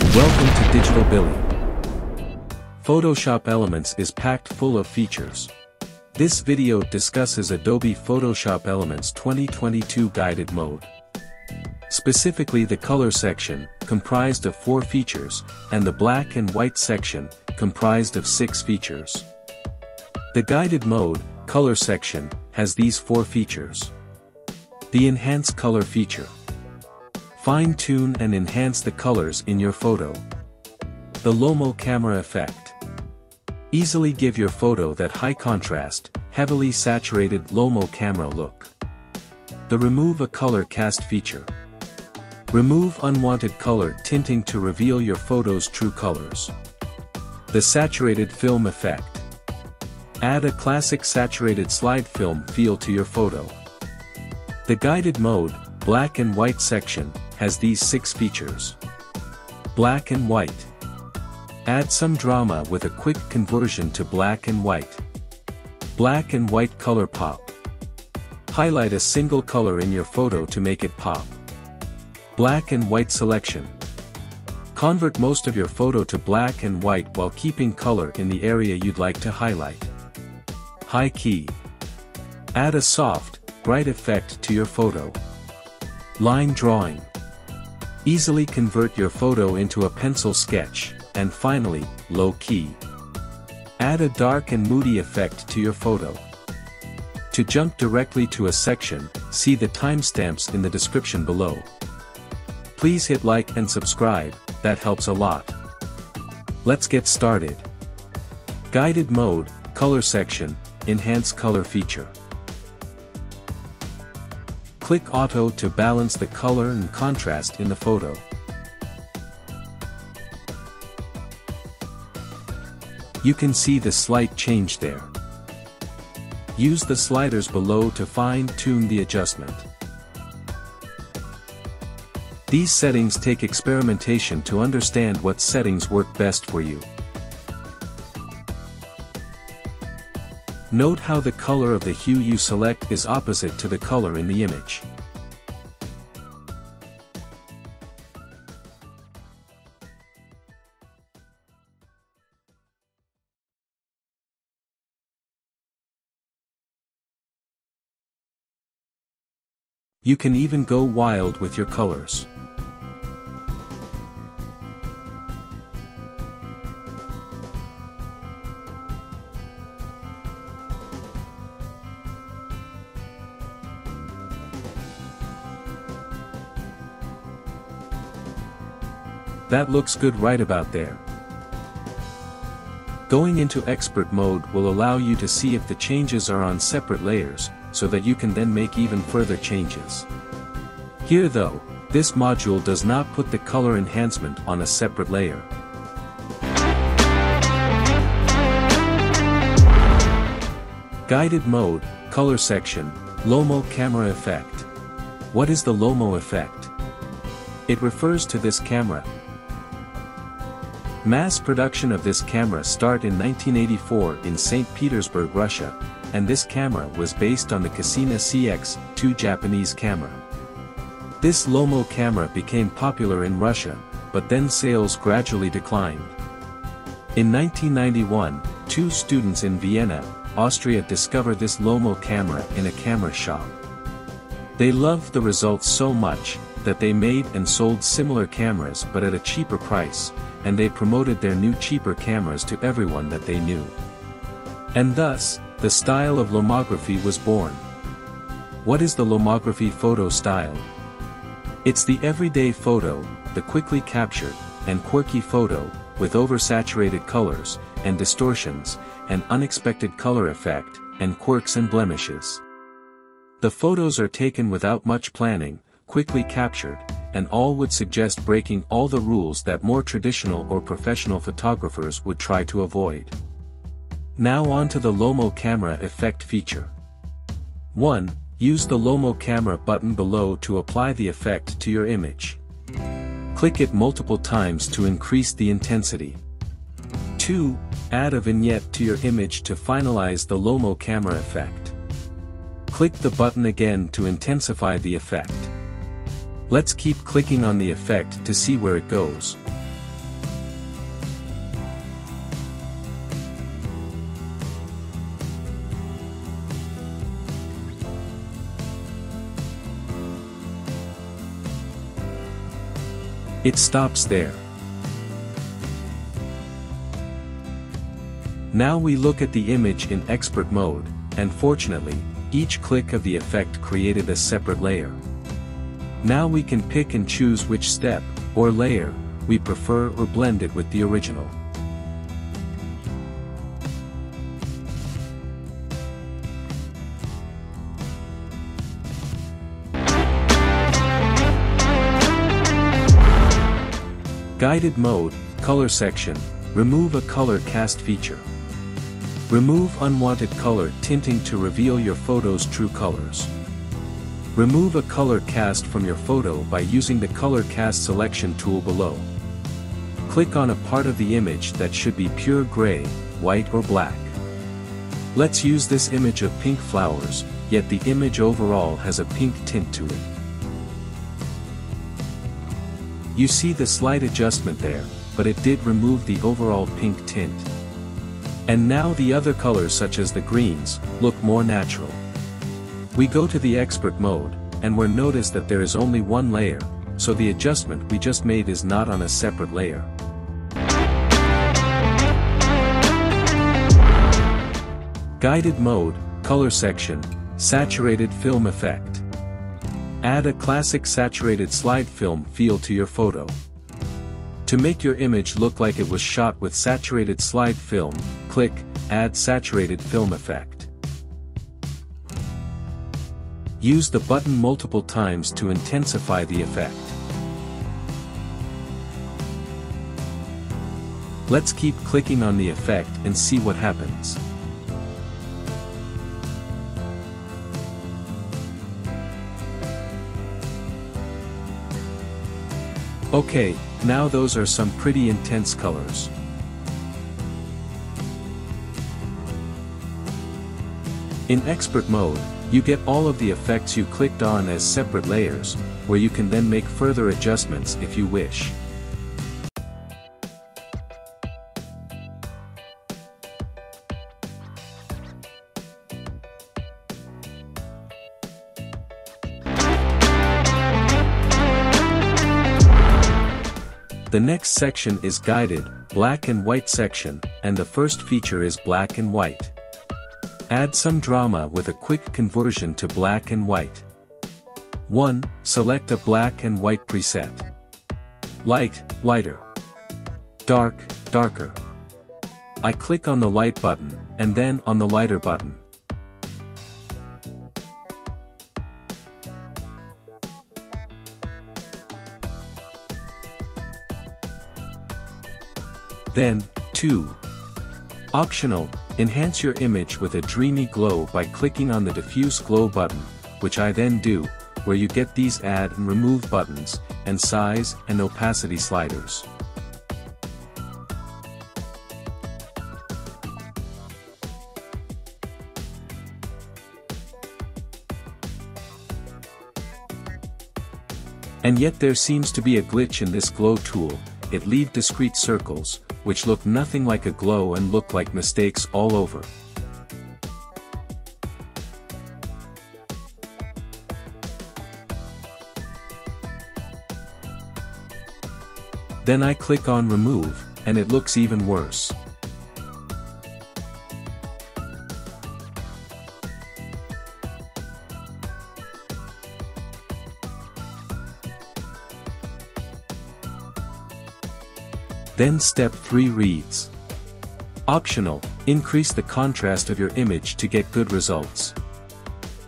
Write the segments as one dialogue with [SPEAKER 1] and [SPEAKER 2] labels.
[SPEAKER 1] Welcome to Digital Billy. Photoshop Elements is packed full of features. This video discusses Adobe Photoshop Elements 2022 Guided Mode. Specifically the color section, comprised of 4 features, and the black and white section, comprised of 6 features. The guided mode, color section, has these 4 features. The Enhance Color feature. Fine-tune and enhance the colors in your photo. The Lomo camera effect. Easily give your photo that high contrast, heavily saturated Lomo camera look. The Remove a Color Cast feature. Remove unwanted color tinting to reveal your photo's true colors. The Saturated Film effect. Add a classic saturated slide film feel to your photo. The guided mode, black and white section, has these 6 features. Black and white. Add some drama with a quick conversion to black and white. Black and white color pop. Highlight a single color in your photo to make it pop. Black and white selection. Convert most of your photo to black and white while keeping color in the area you'd like to highlight. High key. Add a soft, bright effect to your photo. Line drawing. Easily convert your photo into a pencil sketch, and finally, low key. Add a dark and moody effect to your photo. To jump directly to a section, see the timestamps in the description below. Please hit like and subscribe, that helps a lot. Let's get started. Guided mode, color section, enhance color feature. Click Auto to balance the color and contrast in the photo. You can see the slight change there. Use the sliders below to fine-tune the adjustment. These settings take experimentation to understand what settings work best for you. Note how the color of the hue you select is opposite to the color in the image. You can even go wild with your colors. That looks good right about there. Going into expert mode will allow you to see if the changes are on separate layers, so that you can then make even further changes. Here though, this module does not put the color enhancement on a separate layer. Guided mode, color section, Lomo camera effect. What is the Lomo effect? It refers to this camera. Mass production of this camera started in 1984 in St. Petersburg, Russia, and this camera was based on the Casina CX-2 Japanese camera. This Lomo camera became popular in Russia, but then sales gradually declined. In 1991, 2 students in Vienna, Austria discovered this Lomo camera in a camera shop. They loved the results so much, that they made and sold similar cameras but at a cheaper price, and they promoted their new cheaper cameras to everyone that they knew. And thus, the style of lomography was born. What is the lomography photo style? It's the everyday photo, the quickly captured, and quirky photo, with oversaturated colors, and distortions, and unexpected color effect, and quirks and blemishes. The photos are taken without much planning, quickly captured, and all would suggest breaking all the rules that more traditional or professional photographers would try to avoid. Now on to the Lomo camera effect feature. 1. Use the Lomo camera button below to apply the effect to your image. Click it multiple times to increase the intensity. 2. Add a vignette to your image to finalize the Lomo camera effect. Click the button again to intensify the effect. Let's keep clicking on the effect to see where it goes. It stops there. Now we look at the image in expert mode, and fortunately, each click of the effect created a separate layer. Now we can pick and choose which step, or layer, we prefer or blend it with the original. Guided mode, color section, remove a color cast feature. Remove unwanted color tinting to reveal your photo's true colors. Remove a color cast from your photo by using the color cast selection tool below. Click on a part of the image that should be pure gray, white or black. Let's use this image of pink flowers, yet the image overall has a pink tint to it. You see the slight adjustment there, but it did remove the overall pink tint. And now the other colors such as the greens, look more natural. We go to the expert mode, and we'll notice that there is only one layer, so the adjustment we just made is not on a separate layer. Guided mode, color section, saturated film effect. Add a classic saturated slide film feel to your photo. To make your image look like it was shot with saturated slide film, click Add Saturated Film Effect. Use the button multiple times to intensify the effect. Let's keep clicking on the effect and see what happens. Okay, now those are some pretty intense colors. In expert mode, you get all of the effects you clicked on as separate layers, where you can then make further adjustments if you wish. The next section is guided, black and white section, and the first feature is black and white. Add some drama with a quick conversion to black and white. 1. Select a black and white preset. Light, lighter. Dark, darker. I click on the light button, and then on the lighter button. Then, 2. Optional, enhance your image with a dreamy glow by clicking on the diffuse glow button, which I then do, where you get these add and remove buttons, and size and opacity sliders. And yet there seems to be a glitch in this glow tool, it leaves discrete circles, which look nothing like a glow and look like mistakes all over. Then I click on remove, and it looks even worse. Then step 3 reads. Optional, increase the contrast of your image to get good results.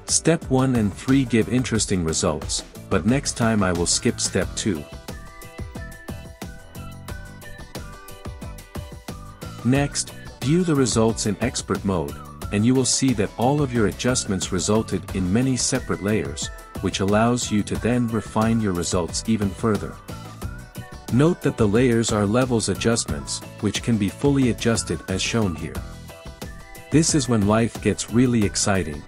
[SPEAKER 1] Step 1 and 3 give interesting results, but next time I will skip step 2. Next, view the results in expert mode, and you will see that all of your adjustments resulted in many separate layers, which allows you to then refine your results even further. Note that the layers are levels adjustments, which can be fully adjusted as shown here. This is when life gets really exciting.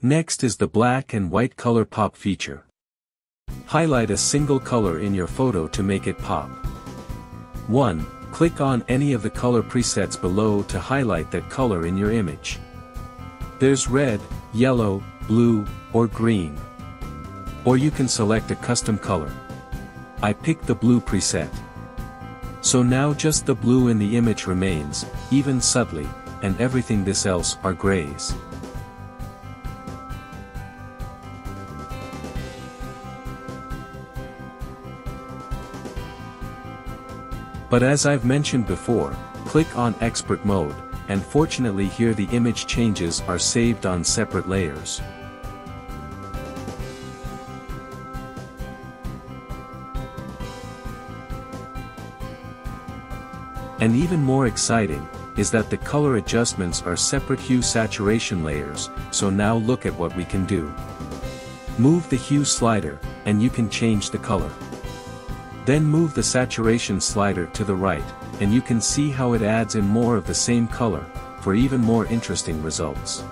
[SPEAKER 1] Next is the black and white color pop feature. Highlight a single color in your photo to make it pop. 1. Click on any of the color presets below to highlight that color in your image. There's red, yellow, blue, or green. Or you can select a custom color. I picked the blue preset. So now just the blue in the image remains, even subtly, and everything else are grays. But as I've mentioned before, click on Expert Mode, and fortunately here the image changes are saved on separate layers. And even more exciting, is that the color adjustments are separate hue saturation layers, so now look at what we can do. Move the hue slider, and you can change the color. Then move the saturation slider to the right, and you can see how it adds in more of the same color, for even more interesting results.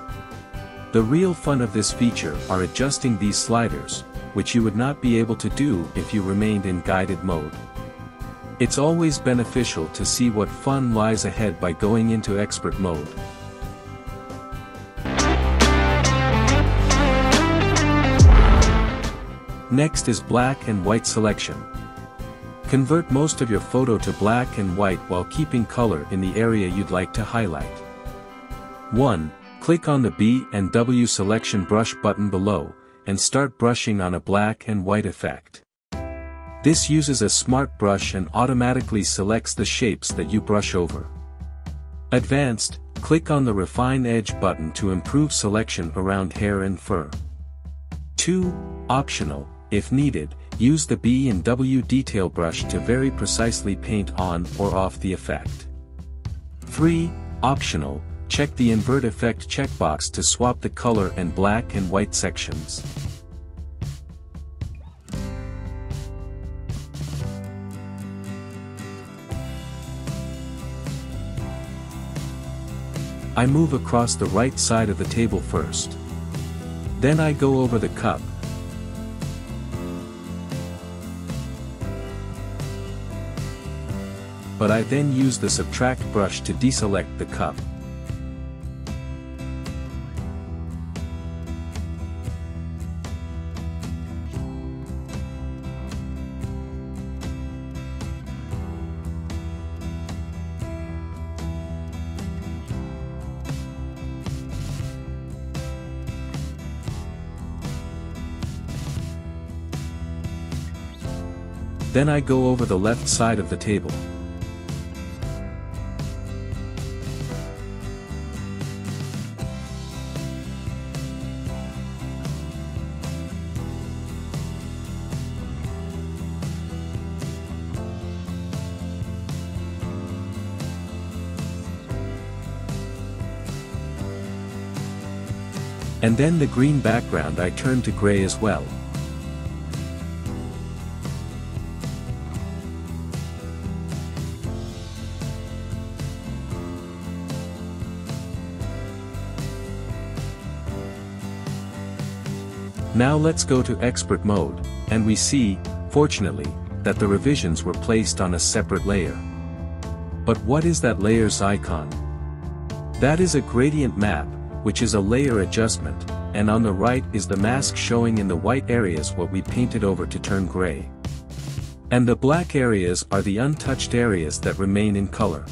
[SPEAKER 1] The real fun of this feature are adjusting these sliders, which you would not be able to do if you remained in guided mode. It's always beneficial to see what fun lies ahead by going into expert mode. Next is black and white selection. Convert most of your photo to black and white while keeping color in the area you'd like to highlight. 1. Click on the B and W selection brush button below, and start brushing on a black and white effect. This uses a smart brush and automatically selects the shapes that you brush over. Advanced, click on the Refine Edge button to improve selection around hair and fur. 2. Optional, if needed, use the B and W detail brush to very precisely paint on or off the effect. 3. Optional, check the Invert Effect checkbox to swap the color and black and white sections. I move across the right side of the table first. Then I go over the cup. But I then use the Subtract brush to deselect the cup. Then I go over the left side of the table. And then the green background I turn to gray as well. Now let's go to expert mode, and we see, fortunately, that the revisions were placed on a separate layer. But what is that layer's icon? That is a gradient map, which is a layer adjustment, and on the right is the mask showing in the white areas what we painted over to turn gray. And the black areas are the untouched areas that remain in color.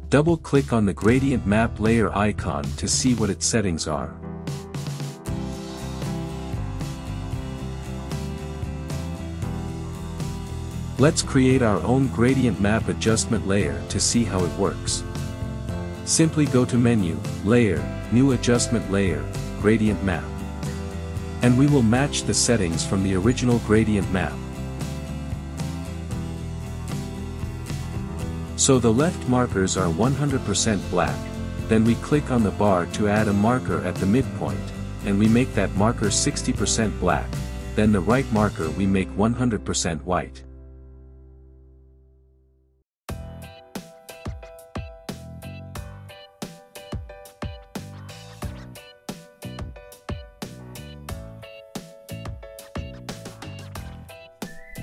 [SPEAKER 1] Double-click on the gradient map layer icon to see what its settings are. Let's create our own gradient map adjustment layer to see how it works. Simply go to Menu, Layer, New Adjustment Layer, Gradient Map. And we will match the settings from the original gradient map. So the left markers are 100% black, then we click on the bar to add a marker at the midpoint, and we make that marker 60% black, then the right marker we make 100% white.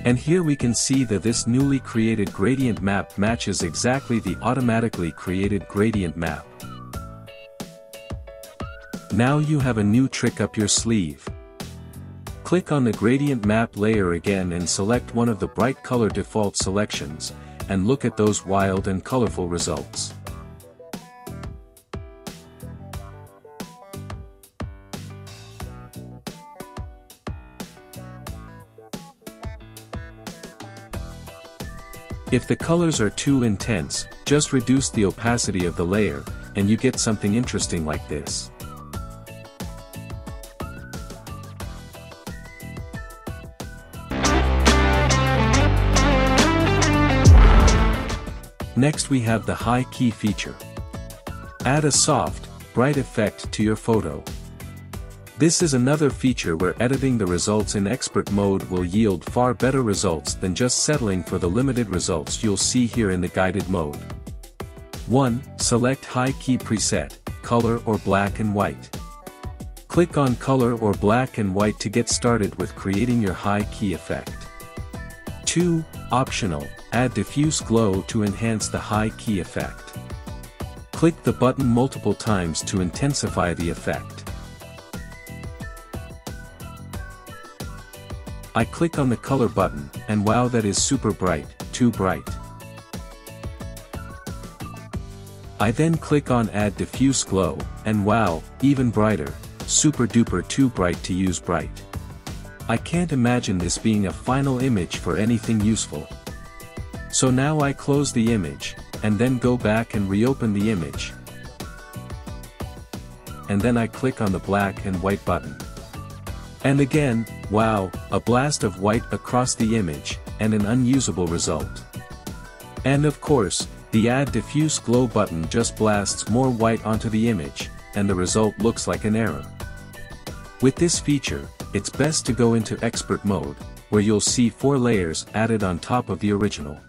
[SPEAKER 1] And here we can see that this newly created gradient map matches exactly the automatically created gradient map. Now you have a new trick up your sleeve. Click on the gradient map layer again and select one of the bright color default selections, and look at those wild and colorful results. If the colors are too intense, just reduce the opacity of the layer, and you get something interesting like this. Next we have the high key feature. Add a soft, bright effect to your photo. This is another feature where editing the results in expert mode will yield far better results than just settling for the limited results you'll see here in the guided mode. 1. Select High Key Preset, Color or Black and White. Click on Color or Black and White to get started with creating your high key effect. 2. Optional, add Diffuse Glow to enhance the high key effect. Click the button multiple times to intensify the effect. I click on the color button, and wow, that is super bright, too bright. I then click on Add Diffuse Glow, and wow, even brighter, super duper too bright to use bright. I can't imagine this being a final image for anything useful. So now I close the image, and then go back and reopen the image. And then I click on the black and white button. And again, wow, a blast of white across the image, and an unusable result. And of course, the Add Diffuse Glow button just blasts more white onto the image, and the result looks like an error. With this feature, it's best to go into expert mode, where you'll see 4 layers added on top of the original.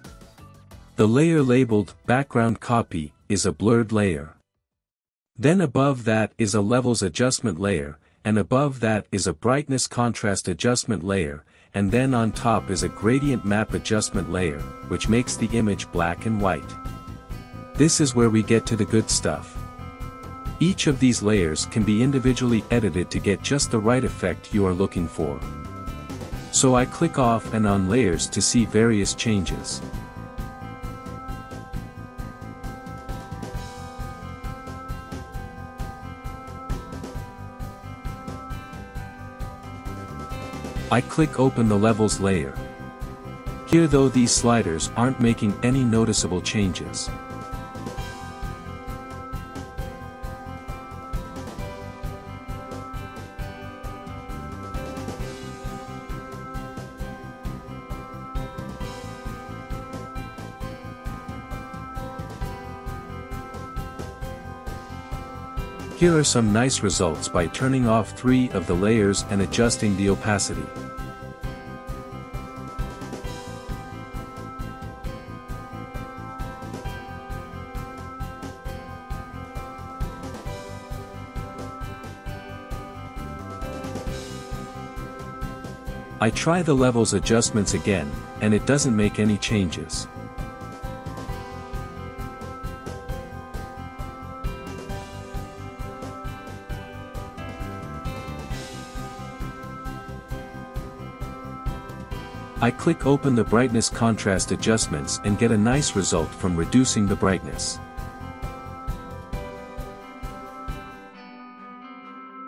[SPEAKER 1] The layer labeled Background Copy is a blurred layer. Then above that is a Levels Adjustment layer, and above that is a Brightness Contrast Adjustment layer, and then on top is a Gradient Map Adjustment layer, which makes the image black and white. This is where we get to the good stuff. Each of these layers can be individually edited to get just the right effect you are looking for. So I click off and on layers to see various changes. I click Open the Levels layer. Here though these sliders aren't making any noticeable changes. Here are some nice results by turning off 3 of the layers and adjusting the opacity. I try the levels adjustments again, and it doesn't make any changes. I click Open the Brightness Contrast Adjustments and get a nice result from reducing the brightness.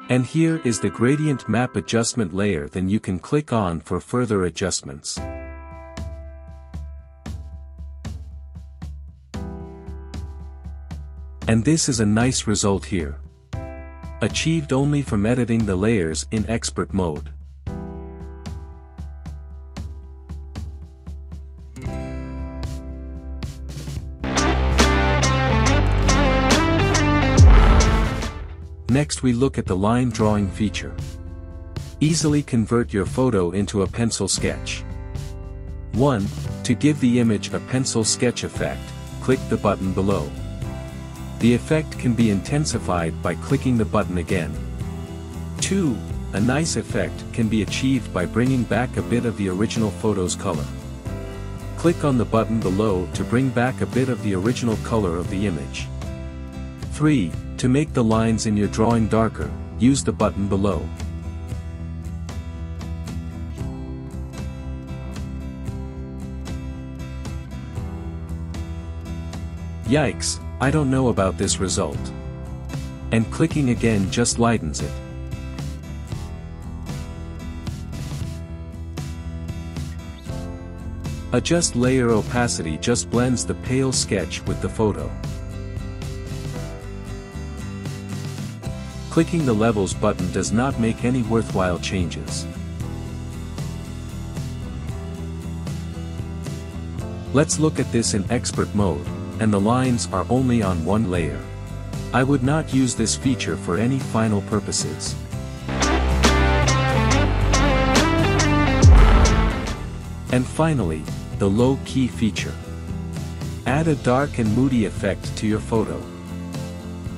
[SPEAKER 1] And here is the Gradient Map Adjustment layer, then you can click on for further adjustments. And this is a nice result here. Achieved only from editing the layers in expert mode. Next we look at the line drawing feature. Easily convert your photo into a pencil sketch. 1. To give the image a pencil sketch effect, click the button below. The effect can be intensified by clicking the button again. 2. a nice effect can be achieved by bringing back a bit of the original photo's color. Click on the button below to bring back a bit of the original color of the image. 3. To make the lines in your drawing darker, use the button below. Yikes, I don't know about this result. And clicking again just lightens it. Adjust layer opacity just blends the pale sketch with the photo. Clicking the levels button does not make any worthwhile changes. Let's look at this in expert mode, and the lines are only on one layer. I would not use this feature for any final purposes. And finally, the low key feature. Add a dark and moody effect to your photo.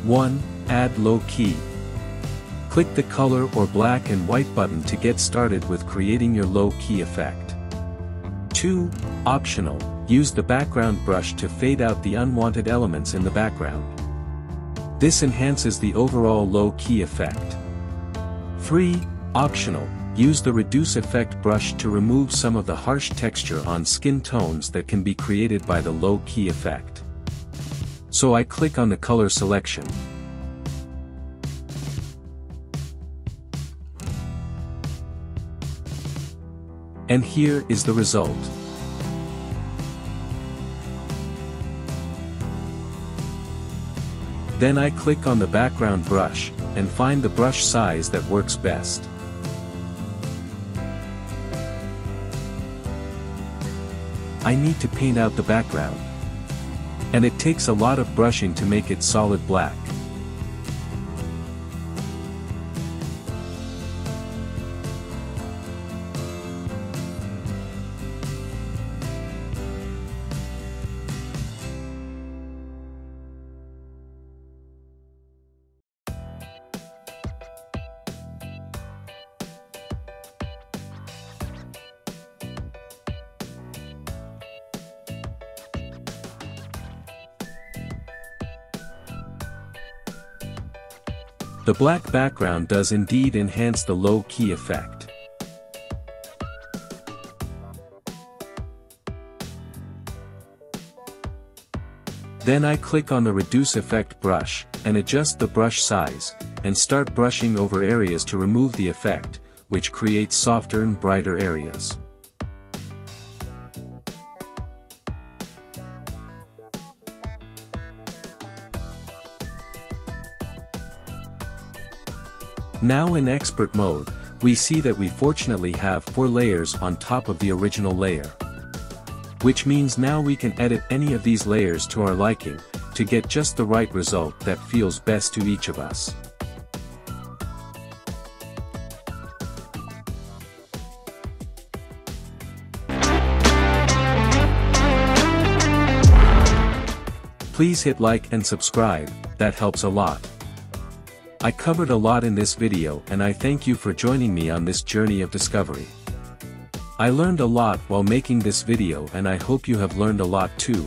[SPEAKER 1] 1. Add low key. Click the color or black and white button to get started with creating your low key effect. 2. Optional. Use the background brush to fade out the unwanted elements in the background. This enhances the overall low key effect. 3. Optional. Use the reduce effect brush to remove some of the harsh texture on skin tones that can be created by the low key effect. So I click on the color selection. And here is the result. Then I click on the background brush, and find the brush size that works best. I need to paint out the background. And it takes a lot of brushing to make it solid black. The black background does indeed enhance the low key effect. Then I click on the reduce effect brush, and adjust the brush size, and start brushing over areas to remove the effect, which creates softer and brighter areas. Now in expert mode, we see that we fortunately have 4 layers on top of the original layer. Which means now we can edit any of these layers to our liking, to get just the right result that feels best to each of us. Please hit like and subscribe, that helps a lot. I covered a lot in this video and I thank you for joining me on this journey of discovery. I learned a lot while making this video and I hope you have learned a lot too.